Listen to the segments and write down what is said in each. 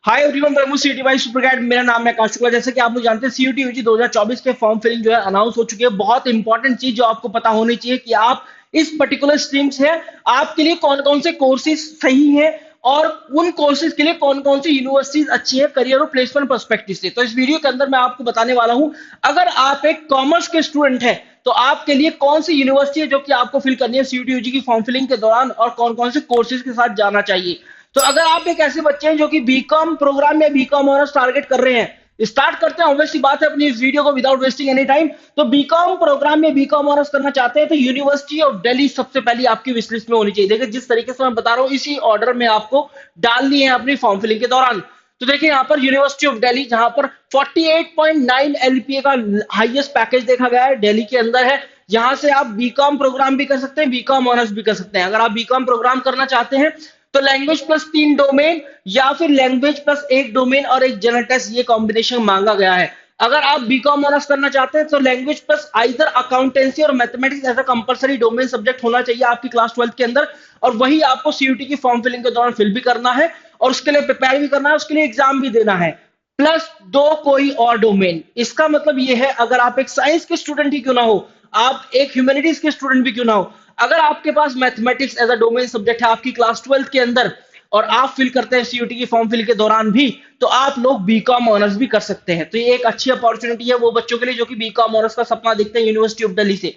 Hi everyone, welcome CUET by super guide. मेरा नाम है आकाश शुक्ला। जैसे कि आप लोग जानते हैं, सीयूटी यूजी 2024 के फॉर्म फिलिंग जो है अनाउंस हो चुकी है। बहुत इंपॉर्टेंट चीज जो आपको पता होनी चाहिए कि आप इस पर्टिकुलर स्ट्रीम से आपके लिए कौन कौन से कोर्सेज सही हैं और उन कोर्सेज के लिए कौन कौन सी यूनिवर्सिटीज अच्छी है करियर और प्लेसमेंट पर्सपेक्टिव से। तो इस वीडियो के अंदर मैं आपको बताने वाला हूं, अगर आप एक कॉमर्स के स्टूडेंट हैं तो आपके लिए कौन सी यूनिवर्सिटी है जो कि आपको फिल करनी है सीयूटी यूजी की फॉर्म फिलिंग के दौरान, और कौन कौन से कोर्सेज के साथ जाना चाहिए। तो अगर आप एक ऐसे बच्चे हैं जो कि बीकॉम प्रोग्राम या बीकॉम ऑनर्स टारगेट कर रहे हैं, स्टार्ट करते हैं ऑब्वियसली बात है अपनी इस वीडियो को विदाउट वेस्टिंग एनी टाइम। तो बीकॉम प्रोग्राम में बीकॉम ऑनर्स करना चाहते हैं तो यूनिवर्सिटी ऑफ दिल्ली सबसे पहले आपकी विश लिस्ट में होनी चाहिए। देखिए जिस तरीके से मैं बता रहा हूँ इसी ऑर्डर में आपको डालनी है अपनी फॉर्म फिलिंग के दौरान। तो देखिए यहाँ पर यूनिवर्सिटी ऑफ दिल्ली, जहां पर 48.9 एलपीए का हाईएस्ट पैकेज देखा गया है, दिल्ली के अंदर है। यहां से आप बीकॉम प्रोग्राम भी कर सकते हैं, बीकॉम ऑनर्स भी कर सकते हैं। अगर आप बीकॉम प्रोग्राम करना चाहते हैं तो लैंग्वेज प्लस 3 डोमेन या फिर लैंग्वेज प्लस 1 डोमेन और एक जनरल टेस्ट, ये कॉम्बिनेशन मांगा गया है। अगर आप बीकॉम ऑनर्स करना चाहते हैं तो लैंग्वेज प्लस आइदर अकाउंटेंसी और मैथमेटिक्स ऐसा कंपलसरी डोमेन सब्जेक्ट होना चाहिए आपकी क्लास 12 के अंदर, और वही आपको सीयूटी की फॉर्म फिलिंग के दौरान फिल भी करना है और उसके लिए प्रिपेयर भी करना है, उसके लिए एग्जाम भी देना है। प्लस दो कोई और डोमेन। इसका मतलब ये है, अगर आप एक साइंस के स्टूडेंट ही क्यों ना हो, आप एक ह्यूमैनिटीज के स्टूडेंट भी क्यों ना हो, अगर आपके पास mathematics as a domain subject है आपकी क्लास 12 के अंदर और आप फिल करते हैं सीयूटी की फॉर्म फिल के दौरान भी, तो आप लोग बीकॉम ऑनर्स भी कर सकते हैं। तो ये एक अच्छी अपॉर्चुनिटी है वो बच्चों के लिए जो कि बीकॉम ऑनर्स का सपना देखते हैं यूनिवर्सिटी ऑफ दिल्ली से।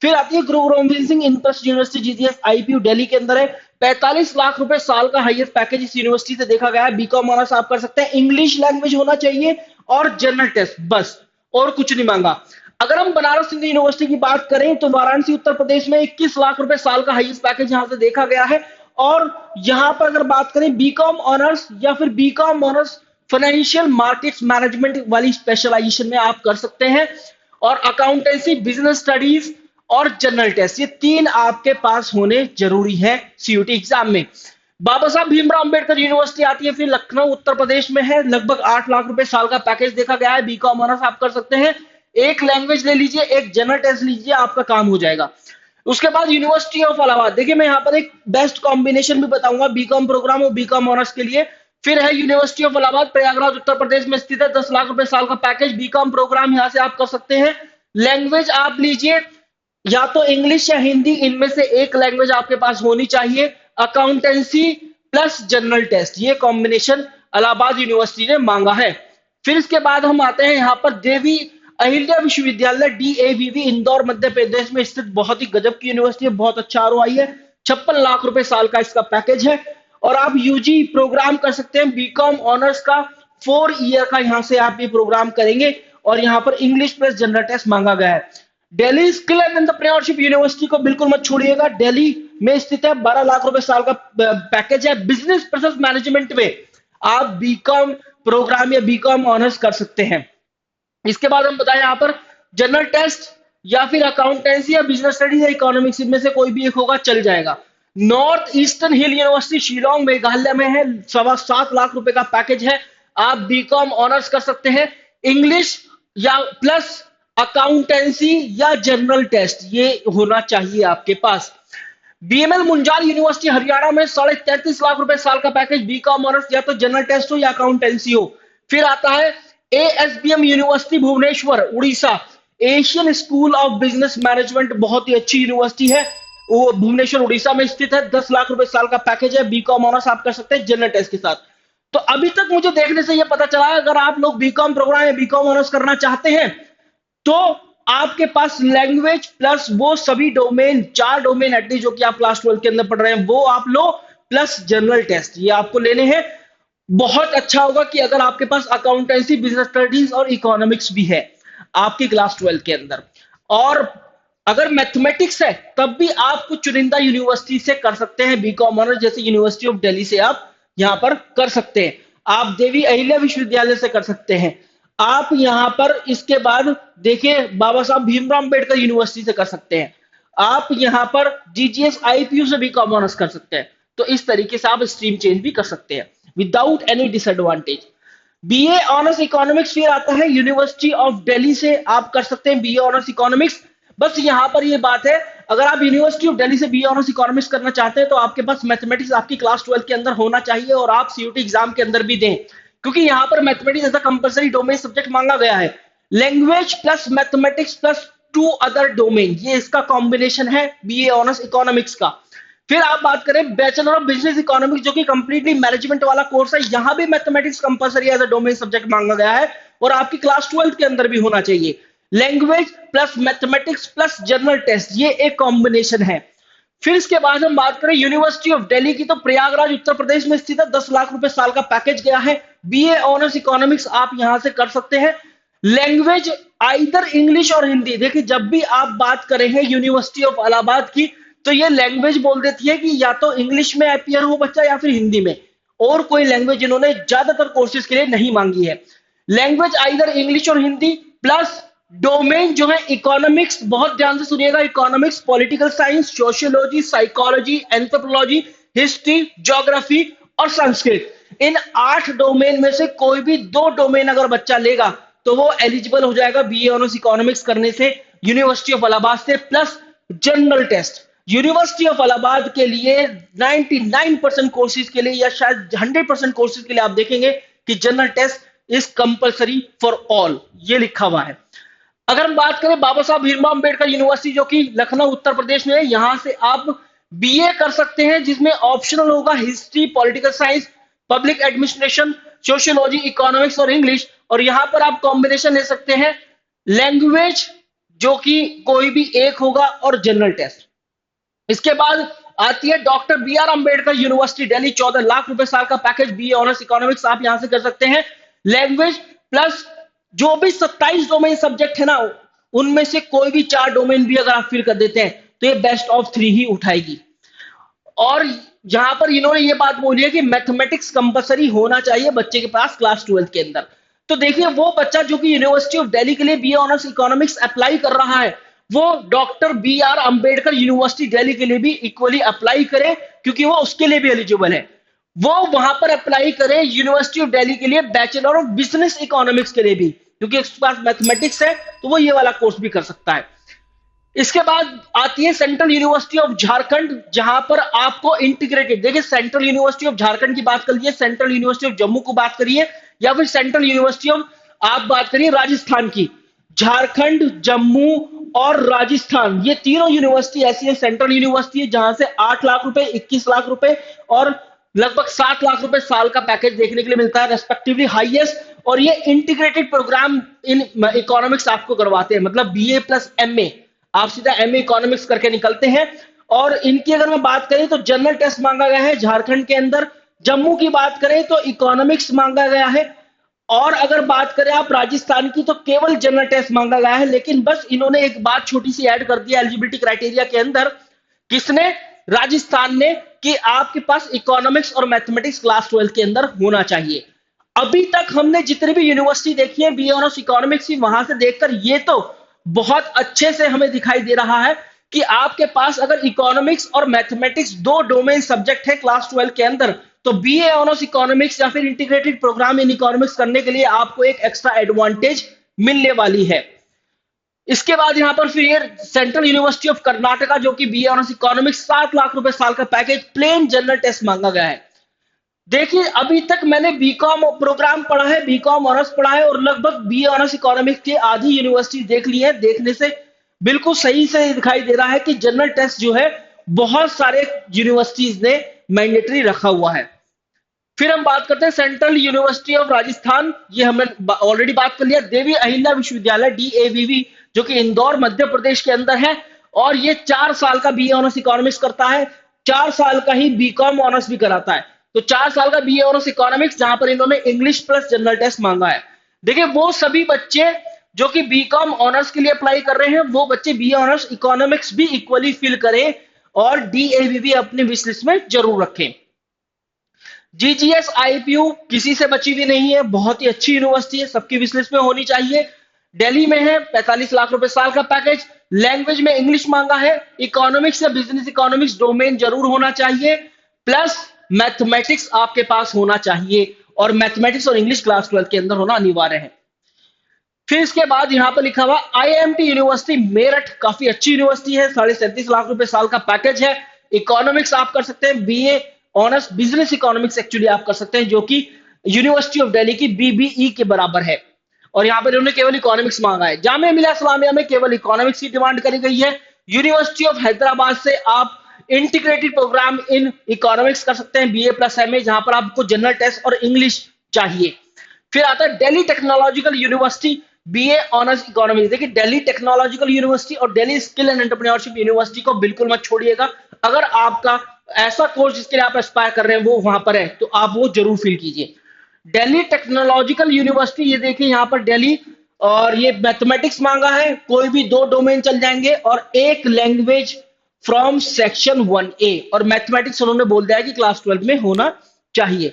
फिर आती है गुरु Govind Singh interest university GGS IPU Delhi के अंदर है। 45 लाख रुपए साल का हाईएस्ट पैकेज इस यूनिवर्सिटी से देखा गया है। बीकॉम ऑनर्स आप कर सकते हैं, इंग्लिश लैंग्वेज होना चाहिए और जनरल टेस्ट, बस और कुछ नहीं मांगा। अगर हम बनारस हिंदू यूनिवर्सिटी की बात करें तो वाराणसी उत्तर प्रदेश में 21 लाख रुपए साल का हाईएस्ट पैकेज यहां से देखा गया है। और यहां पर अगर बात करें बीकॉम ऑनर्स या फिर BCom honours financial markets management वाली स्पेशलाइजेशन में आप कर सकते हैं, और अकाउंटेंसी, बिजनेस स्टडीज और जनरल टेस्ट, ये तीन आपके पास होने जरूरी है सीयूटी एग्जाम में। बाबा साहब भीमराव अंबेडकर यूनिवर्सिटी आती है, फिर लखनऊ उत्तर प्रदेश में है। लगभग 8 लाख रुपए साल का पैकेज देखा गया है। बीकॉम ऑनर्स आप कर सकते हैं, एक लैंग्वेज ले लीजिए, एक जनरल टेस्ट लीजिए, आपका काम हो जाएगा। उसके बाद यूनिवर्सिटी ऑफ इलाहाबाद, देखिए मैं यहाँ पर एक बेस्ट कॉम्बिनेशन भी बताऊंगा बीकॉम प्रोग्राम और बीकॉम ऑनर्स के लिए। फिर है यूनिवर्सिटी ऑफ इलाहाबाद, प्रयागराज उत्तर प्रदेश में स्थित है। 10 लाख रुपए साल का पैकेज, बीकॉम प्रोग्राम यहाँ से आप कर सकते हैं। लैंग्वेज आप लीजिए या तो इंग्लिश या हिंदी, इनमें से एक लैंग्वेज आपके पास होनी चाहिए। अकाउंटेंसी प्लस जनरल टेस्ट, ये कॉम्बिनेशन इलाहाबाद यूनिवर्सिटी ने मांगा है। फिर इसके बाद हम आते हैं यहाँ पर देवी अहिल्या विश्वविद्यालय डीएवीवी, इंदौर मध्य प्रदेश में स्थित, बहुत ही गजब की यूनिवर्सिटी है, बहुत अच्छा आरओआई है। 56 लाख रुपए साल का इसका पैकेज है। और आप यूजी प्रोग्राम कर सकते हैं बीकॉम ऑनर्स का, 4 ईयर का यहां से आप ये प्रोग्राम करेंगे। और यहां पर इंग्लिश प्लस जनरल टेस्ट मांगा गया है। Delhi skill and entrepreneurship university को बिल्कुल मत छोड़िएगा, दिल्ली में स्थित है। 12 लाख रुपए साल का पैकेज है। बिजनेस प्रोसेस मैनेजमेंट में आप बीकॉम प्रोग्राम या बीकॉम ऑनर्स कर सकते हैं। इसके बाद हम बताएं यहाँ पर जनरल टेस्ट या फिर अकाउंटेंसी या बिजनेस स्टडीज या इकोनॉमिक्स, इनमें से कोई भी एक होगा, चल जाएगा। नॉर्थ ईस्टर्न हिल यूनिवर्सिटी शिलोंग मेघालय में है। 7.25 लाख रुपए का पैकेज है। आप बीकॉम ऑनर्स कर सकते हैं, इंग्लिश या प्लस अकाउंटेंसी या जनरल टेस्ट, ये होना चाहिए आपके पास। बीएमएल मुंजाल यूनिवर्सिटी हरियाणा में 33.5 लाख रुपए साल का पैकेज, बीकॉम ऑनर्स या तो जनरल टेस्ट हो या अकाउंटेंसी हो। फिर आता है ASBM university Bhubaneswar Orissa, Asian school of business management, बहुत ही अच्छी यूनिवर्सिटी है, वो भुवनेश्वर उड़ीसा में स्थित है। 10 लाख रुपए साल का पैकेज है। बीकॉम ऑनर्स आप कर सकते हैं जनरल टेस्ट के साथ। तो अभी तक मुझे देखने से यह पता चला है, अगर आप लोग बीकॉम प्रोग्राम या बीकॉम ऑनर्स करना चाहते हैं तो आपके पास लैंग्वेज प्लस वो सभी डोमेन, 4 डोमेन एटलीस्ट जो कि आप क्लास 12 के अंदर पढ़ रहे हैं वो आप लो, प्लस जनरल टेस्ट, ये आपको लेने हैं। बहुत अच्छा होगा कि अगर आपके पास अकाउंटेंसी, बिजनेस स्टडीज और इकोनॉमिक्स भी है आपकी क्लास 12 के अंदर, और अगर मैथमेटिक्स है तब भी आप कुछ चुनिंदा यूनिवर्सिटी से कर सकते हैं बीकॉम ऑनर्स, जैसे यूनिवर्सिटी ऑफ दिल्ली से आप यहां पर कर सकते हैं। आप देवी अहिल्या विश्वविद्यालय से कर सकते हैं। आप यहां पर इसके बाद देखिए बाबा साहब भीमराव अंबेडकर यूनिवर्सिटी से कर सकते हैं। आप यहां पर जीजीएस आईपीयू से भी कॉमर्स कर सकते हैं। तो इस तरीके से आप स्ट्रीम चेंज भी कर सकते हैं without any disadvantage. BA honours economics फिर आता है यूनिवर्सिटी ऑफ दिल्ली से आप कर सकते हैं बीए ऑनर्स इकोनॉमिक्स। बस यहां पर ये बात है, अगर आप यूनिवर्सिटी ऑफ दिल्ली से बीए ऑनर्स इकोनॉमिक्स करना चाहते हैं तो आपके पास मैथमेटिक्स आपकी क्लास 12 के अंदर होना चाहिए और आप सीयूटी एग्जाम के अंदर भी दें, क्योंकि यहाँ पर mathematics as a compulsory domain subject मांगा गया है। Language plus mathematics plus 2 other domain, ये इसका कॉम्बिनेशन है बीए ऑनर्स इकोनॉमिक्स का। फिर आप बात करें बैचलर ऑफ बिजनेस इकोनॉमिक्स, जो कि कंप्लीटली मैनेजमेंट वाला कोर्स है, यहां भी mathematics compulsory as a domain subject मांगा गया है और आपकी क्लास 12 के अंदर भी होना चाहिए। Language plus mathematics plus general test, ये एक कॉम्बिनेशन है। फिर इसके बाद हम बात करें यूनिवर्सिटी ऑफ दिल्ली की, तो प्रयागराज उत्तर प्रदेश में स्थित है, 10 लाख रुपए साल का पैकेज गया है। बीए ऑनर्स इकोनॉमिक्स आप यहां से कर सकते हैं। लैंग्वेज आइदर इंग्लिश और हिंदी, देखिए जब भी आप बात करेंगे यूनिवर्सिटी ऑफ इलाहाबाद की, तो ये लैंग्वेज बोल देती है कि या तो इंग्लिश में अपियर हो बच्चा या फिर हिंदी में, और कोई लैंग्वेज इन्होंने ज्यादातर कोर्सेज के लिए नहीं मांगी है। लैंग्वेज आइदर इंग्लिश और हिंदी, प्लस डोमेन जो है इकोनॉमिक्स, बहुत ध्यान से सुनिएगा, economics, political science, sociology, psychology, anthropology, history, geography और संस्कृत। इन 8 डोमेन में से कोई भी 2 डोमेन अगर बच्चा लेगा तो वो एलिजिबल हो जाएगा बीए ऑनर्स इकोनॉमिक्स करने से यूनिवर्सिटी ऑफ इलाहाबाद से, plus general test. University of Allahabad के लिए 99% कोर्सेज के लिए या शायद 100% कोर्सेज के लिए आप देखेंगे कि general test is compulsory for all, ये लिखा हुआ है। अगर हम बात करें बाबा साहब भीमराव अंबेडकर यूनिवर्सिटी, जो कि लखनऊ उत्तर प्रदेश में है, यहां से आप बीए कर सकते हैं, जिसमें ऑप्शनल होगा history, political science, public administration, sociology, economics और इंग्लिश। और यहां पर आप कॉम्बिनेशन ले सकते हैं लैंग्वेज, जो कि कोई भी एक होगा, और जनरल टेस्ट। इसके बाद आती है doctor B R Ambedkar university Delhi, 14 lakh रुपए साल का पैकेज, बीए ऑनर्स इकोनॉमिक्स आप यहां से कर सकते हैं। लैंग्वेज प्लस जो भी 27 डोमेन सब्जेक्ट है ना, उनमें से कोई भी 4 डोमेन भी अगर आप फिल कर देते हैं तो ये बेस्ट ऑफ 3 ही उठाएगी। और जहां पर इन्होंने ये बात बोली है कि मैथमेटिक्स कंपलसरी होना चाहिए बच्चे के पास क्लास 12 के अंदर। तो देखिए वो बच्चा जो कि यूनिवर्सिटी ऑफ दिल्ली के लिए बीए ऑनर्स इकोनॉमिक्स अप्लाई कर रहा है, वो doctor B R Ambedkar university Delhi के लिए भी इक्वली अप्लाई करे, क्योंकि वो उसके लिए भी एलिजिबल है। वो वहां पर अप्लाई करे यूनिवर्सिटी ऑफ दिल्ली के लिए बैचलर ऑफ बिजनेस इकोनॉमिक्स के लिए भी, क्योंकि उसके पास मैथमेटिक्स है तो वो ये वाला कोर्स भी कर सकता है। इसके बाद आती है सेंट्रल यूनिवर्सिटी ऑफ झारखंड, जहां पर आपको इंटीग्रेटेड, देखिए सेंट्रल यूनिवर्सिटी ऑफ झारखंड की बात करिए, सेंट्रल यूनिवर्सिटी ऑफ जम्मू को बात करिए, या फिर सेंट्रल यूनिवर्सिटी ऑफ आप बात करिए राजस्थान की। झारखंड, जम्मू और राजस्थान, ये तीनों यूनिवर्सिटी ऐसी है, सेंट्रल यूनिवर्सिटी है, जहां से 8 लाख रुपए, 21 लाख रुपए और लगभग 7 लाख रुपए साल का पैकेज देखने के लिए मिलता है, रेस्पेक्टिवली हाईएस्ट। और ये इंटीग्रेटेड प्रोग्राम इन इकोनॉमिक्स आपको करवाते हैं, मतलब बीए प्लस एमए, आप सीधा एमए इकोनॉमिक्स करके निकलते हैं। और इनकी अगर मैं बात करें तो जनरल टेस्ट मांगा गया है झारखंड के अंदर। जम्मू की बात करें तो इकोनॉमिक्स मांगा गया है, और अगर बात करें आप राजस्थान की तो केवल जनरल टेस्ट मांगा गया है। लेकिन बस इन्होंने एक बात छोटी सी ऐड कर दी एलिजिबिलिटी क्राइटेरिया के अंदर, किसने, राजस्थान ने, कि आपके पास इकोनॉमिक्स और मैथमेटिक्स क्लास 12 के अंदर होना चाहिए। अभी तक हमने जितनी भी यूनिवर्सिटी देखी है बीए ऑनर्स इकोनॉमिक्स की, वहां से देखकर ये तो बहुत अच्छे से हमें दिखाई दे रहा है कि आपके पास अगर इकोनॉमिक्स और मैथमेटिक्स 2 डोमेन सब्जेक्ट है क्लास 12 के अंदर, तो बीए ऑनर्स इकोनॉमिक्स या फिर इंटीग्रेटेड प्रोग्राम इन इकोनॉमिक्स करने के लिए आपको एक एक्स्ट्रा एडवांटेज मिलने वाली है। इसके बाद यहां पर फिर ये सेंट्रल यूनिवर्सिटी ऑफ कर्नाटका, जो कि बीए ऑनर्स इकोनॉमिक्स 7 लाख रुपए साल का पैकेज, प्लेन जनरल टेस्ट मांगा गया है। देखिए अभी तक मैंने बीकॉम प्रोग्राम पढ़ा है, बीकॉम ऑनर्स पढ़ा है, और लगभग बीए ऑनर्स इकोनॉमिक्स की आधी यूनिवर्सिटी देख ली है। देखने से बिल्कुल सही से दिखाई दे रहा है कि जनरल टेस्ट जो है बहुत सारे यूनिवर्सिटीज ने मैंडेटरी रखा हुआ है। फिर हम बात करते हैं सेंट्रल यूनिवर्सिटी ऑफ राजस्थान, ये हमने ऑलरेडी बात कर लिया। देवी अहिल्या विश्वविद्यालय डीएवीवी, जो कि इंदौर मध्य प्रदेश के अंदर है, और ये 4 साल का बीए ऑनर्स इकोनॉमिक्स करता है, 4 साल का ही बीकॉम ऑनर्स भी कराता है। तो 4 साल का बीए ऑनर्स इकोनॉमिक्स, जहां पर इन्होंने इंग्लिश प्लस जनरल टेस्ट मांगा है। देखिए वो सभी बच्चे जो कि बीकॉम ऑनर्स के लिए अप्लाई कर रहे हैं, वो बच्चे बीए ऑनर्स इकोनॉमिक्स भी इक्वली फिल करें और डीएवीवी अपने विश लिस्ट में जरूर रखें। जीजीएस आईपीयू किसी से बची हुई नहीं है, बहुत ही अच्छी यूनिवर्सिटी है, सबकी विश लिस्ट में होनी चाहिए। दिल्ली में है, 45 लाख रुपए साल का पैकेज। लैंग्वेज में इंग्लिश मांगा है, इकोनॉमिक्स या बिजनेस इकोनॉमिक्स डोमेन जरूर होना चाहिए, प्लस मैथमेटिक्स आपके पास होना चाहिए, और मैथमेटिक्स और इंग्लिश क्लास 12 के अंदर होना अनिवार्य है। फिर इसके बाद यहां पर लिखा हुआ आईएमटी यूनिवर्सिटी मेरठ, काफी अच्छी यूनिवर्सिटी है, 37.5 लाख रुपए साल का पैकेज है। इकोनॉमिक्स आप कर सकते हैं, BA honours business economics actually आप कर सकते हैं, जो कि यूनिवर्सिटी ऑफ दिल्ली की बीबीई के बराबर है। और यहाँ पर इन्होंने केवल इकोनॉमिक्स मांगा है। जामिया मिलिया इस्लामिया में केवल इकोनॉमिक्स की डिमांड करी गई है। यूनिवर्सिटी ऑफ हैदराबाद से आप इंटीग्रेटेड प्रोग्राम इन इकोनॉमिक्स कर सकते हैं, बीए प्लस एमए, जहां पर आपको जनरल टेस्ट और इंग्लिश चाहिए। फिर आता है Delhi technological university, BA honours economics. देखिए दिल्ली टेक्नोलॉजिकल यूनिवर्सिटी और Delhi skill and entrepreneurship university को बिल्कुल मत छोड़िएगा। अगर आपका ऐसा कोर्स जिसके लिए आप एस्पायर कर रहे हैं वो वहां पर है तो आप वो जरूर फिल कीजिए। दिल्ली टेक्नोलॉजिकल यूनिवर्सिटी, ये देखिए यहाँ पर दिल्ली, और ये मैथमेटिक्स मांगा है, कोई भी 2 डोमेन चल जाएंगे, और एक लैंग्वेज फ्रॉम सेक्शन 1A, और मैथमेटिक्स उन्होंने बोल दिया है कि क्लास 12 में होना चाहिए।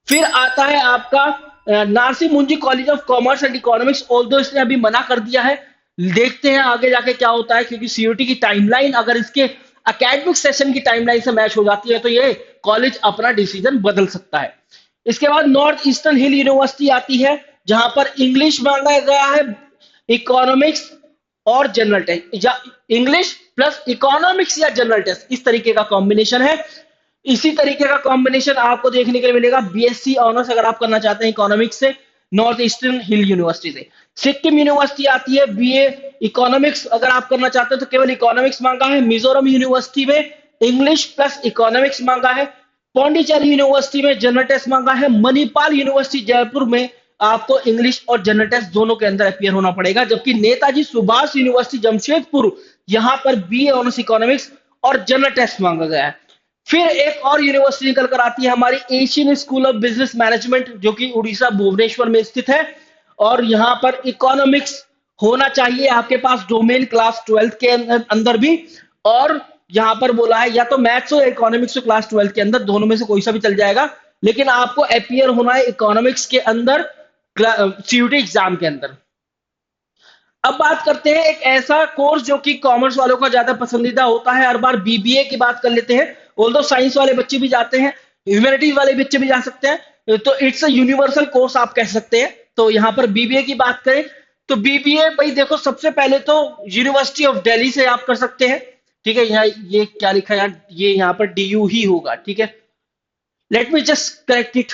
फिर आता है आपका नारसी मुंजी college of commerce and economics, although इसने अभी मना कर दिया है। देखते हैं आगे जाके क्या होता है, क्योंकि सीयूटी की टाइमलाइन अगर इसके एकेडमिक सेशन की टाइमलाइन से मैच हो जाती है तो ये कॉलेज अपना डिसीजन बदल सकता है। इसके बाद नॉर्थ ईस्टर्न हिल यूनिवर्सिटी आती है, जहां पर इंग्लिश मांगा गया है, इकोनॉमिक्स और जनरल टेस्ट, या इंग्लिश प्लस इकोनॉमिक्स या जनरल टेस्ट, इस तरीके का कॉम्बिनेशन है। इसी तरीके का कॉम्बिनेशन आपको देखने के लिए मिलेगा बीएससी ऑनर्स अगर आप करना चाहते हैं इकोनॉमिक्स से, नॉर्थ ईस्टर्न हिल यूनिवर्सिटी से। सिक्किम यूनिवर्सिटी आती है, बीए इकोनॉमिक्स अगर आप करना चाहते हैं तो केवल इकोनॉमिक्स मांगा है। मिजोरम यूनिवर्सिटी में इंग्लिश प्लस इकोनॉमिक्स मांगा है। पौंडीचेरी यूनिवर्सिटी में जनरल टेस्ट मांगा है। मणिपाल यूनिवर्सिटी जयपुर में आपको इंग्लिश और जनरल टेस्ट दोनों के अंदर अपियर होना पड़ेगा। जबकि नेताजी सुभाष यूनिवर्सिटी जमशेदपुर, यहां पर बीए ऑनर्स इकोनॉमिक्स और जनरल टेस्ट मांगा गया है। फिर एक और यूनिवर्सिटी निकल कर आती है हमारी Asian school of business management, जो कि उड़ीसा भुवनेश्वर में स्थित है, और यहां पर इकोनॉमिक्स होना चाहिए आपके पास डोमेन क्लास 12 के अंदर भी, और यहां पर बोला है या तो मैथ्स और इकोनॉमिक्स क्लास 12 के अंदर, दोनों में से कोई सा भी चल जाएगा, लेकिन आपको अपियर होना है इकोनॉमिक्स के अंदर सीयूटी एग्जाम के अंदर। अब बात करते हैं एक ऐसा कोर्स जो कि कॉमर्स वालों का ज्यादा पसंदीदा होता है, हर बार बीबीए की बात कर लेते हैं। ऑल्दो साइंस वाले बच्चे भी जाते हैं, ह्यूमैनिटीज वाले बच्चे भी जा सकते हैं, तो इट्स अ यूनिवर्सल कोर्स आप कह सकते हैं। तो यहाँ पर बीबीए की बात करें तो बीबीए भाई देखो, सबसे पहले तो यूनिवर्सिटी ऑफ दिल्ली से आप कर सकते हैं, ठीक है। यहाँ ये क्या लिखा है यार, ये यहाँ पर डीयू ही होगा, ठीक है। Let me just correct it,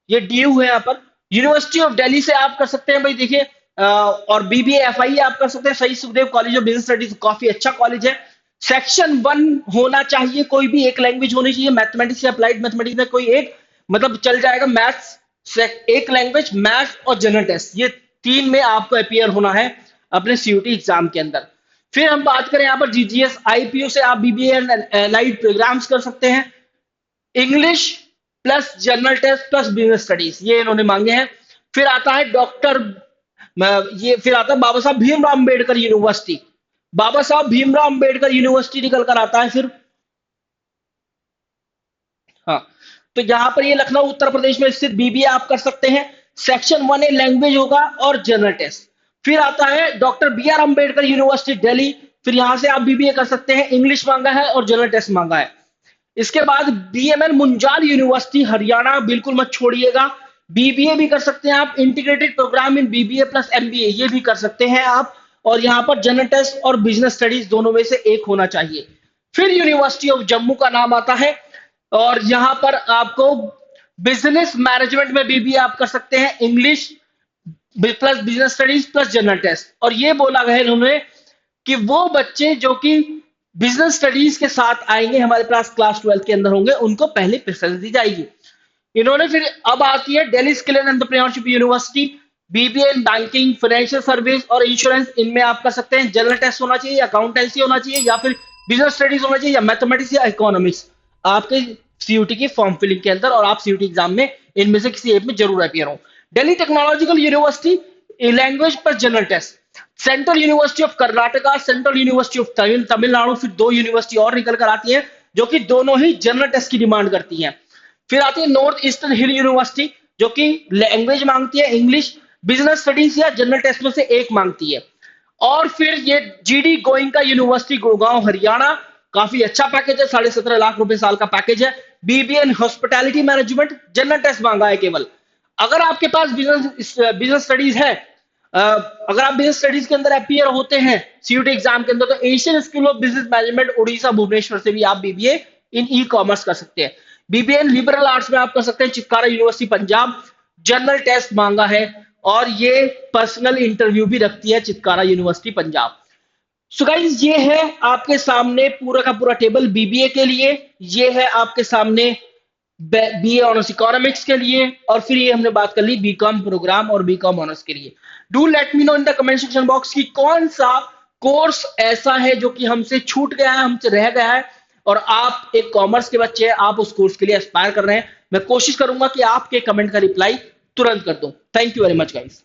ये डीयू है यहाँ पर। यूनिवर्सिटी ऑफ दिल्ली से आप कर सकते हैं भाई, देखिए और बीबीए एफआई आप कर सकते हैं। शहीद Sukhdev college of business studies काफी अच्छा कॉलेज है। सेक्शन 1 होना चाहिए, कोई भी एक लैंग्वेज होनी चाहिए, मैथमेटिक्स या अप्लाइड मैथमेटिक्स में कोई एक, मतलब चल जाएगा। मैथ्स एक लैंग्वेज, मैथ्स और जनरल टेस्ट, ये 3 में आपको अपियर होना है अपने सीयूटी एग्जाम के अंदर। फिर हम बात करें यहाँ पर जीजीएस आईपीयू से आप बीबीए एंड एलाइड प्रोग्राम्स कर सकते हैं। English plus general test plus business studies, ये इन्होंने मांगे हैं। फिर आता है फिर आता है बाबा साहब भीमराव अंबेडकर यूनिवर्सिटी, बाबा साहब भीमराव अंबेडकर यूनिवर्सिटी निकल कर आता है। फिर हाँ, तो यहां पर ये लखनऊ उत्तर प्रदेश में स्थित बीबीए आप कर सकते हैं। सेक्शन 1A लैंग्वेज होगा और जनरल टेस्ट। फिर आता है doctor B R Ambedkar university Delhi, फिर यहां से आप बीबीए कर सकते हैं, इंग्लिश मांगा है और जनरल टेस्ट मांगा है। इसके बाद बीएमएल मुंजाल यूनिवर्सिटी हरियाणा, बिल्कुल मत छोड़िएगा, बीबीए भी कर सकते हैं आप, इंटीग्रेटेड प्रोग्राम इन बीबीए प्लस एमबीए, ये भी कर सकते हैं आप, और यहां पर जनरल टेस्ट और बिजनेस स्टडीज दोनों में से एक होना चाहिए। फिर यूनिवर्सिटी ऑफ जम्मू का नाम आता है, और यहां पर आपको बिजनेस मैनेजमेंट में बीबीए आप कर सकते हैं, English plus business studies plus general test. और ये बोला गया इन्होंने कि वो बच्चे जो कि बिजनेस स्टडीज के साथ आएंगे हमारे पास क्लास 12 के अंदर होंगे, उनको पहले प्रेफरेंस दी जाएगी। इन्होंने फिर अब आती है Delhi skill and entrepreneurship university, BBA in banking, financial service और इंश्योरेंस, इनमें आप कर सकते हैं। जनरल टेस्ट होना चाहिए, अकाउंटेंसी होना चाहिए, या फिर बिजनेस स्टडीज होना चाहिए, या मैथमेटिक्स या इकोनॉमिक्स आपके सीयूटी की फॉर्म फिलिंग के अंदर, और आप सीयूटी एग्जाम में इनमें से किसी एक में जरूर अपियर हो। दिल्ली टेक्नोलॉजिकल यूनिवर्सिटी लैंग्वेज पर general test. Central university of Karnataka, central university of Tamil Nadu, फिर 2 यूनिवर्सिटी और निकल कर आती है जो कि दोनों ही जनरल टेस्ट की डिमांड करती हैं। फिर आती है नॉर्थ ईस्टर्न हिल यूनिवर्सिटी, जो कि लैंग्वेज मांगती है, इंग्लिश, बिजनेस स्टडीज या जनरल टेस्ट में से एक मांगती है। और फिर ये जीडी गोइंका यूनिवर्सिटी गुड़गांव हरियाणा, काफी अच्छा पैकेज है, 17.5 लाख रुपए साल का पैकेज है। BBA in hospitality management, general test मांगा है केवल। अगर आपके पास बिजनेस स्टडीज है, अगर आप बिजनेस स्टडीज के अंदर अपियर होते हैं सीयूटी एग्जाम के अंदर, तो Asian school of business management Orissa Bhubaneswar से भी आप बीबीए इन ई कॉमर्स कर सकते हैं। बीबीए इन लिबरल आर्ट्स में आप कर सकते हैं Chitkara university Punjab. General test मांगा है और ये पर्सनल इंटरव्यू भी रखती है Chitkara university Punjab. So guys ये है आपके सामने पूरा का पूरा टेबल बीबीए के लिए, ये है आपके सामने बीए ऑनर्स इकोनॉमिक्स के लिए, और फिर ये हमने बात कर ली बीकॉम प्रोग्राम और बीकॉम ऑनर्स के लिए। Do let me know in the comment section box कि कौन सा कोर्स ऐसा है जो कि हमसे छूट गया है, हमसे रह गया है, और आप एक कॉमर्स के बच्चे हैं, आप उस कोर्स के लिए एस्पायर कर रहे हैं। मैं कोशिश करूंगा कि आपके कमेंट का रिप्लाई तुरंत कर दूं। Thank you very much guys.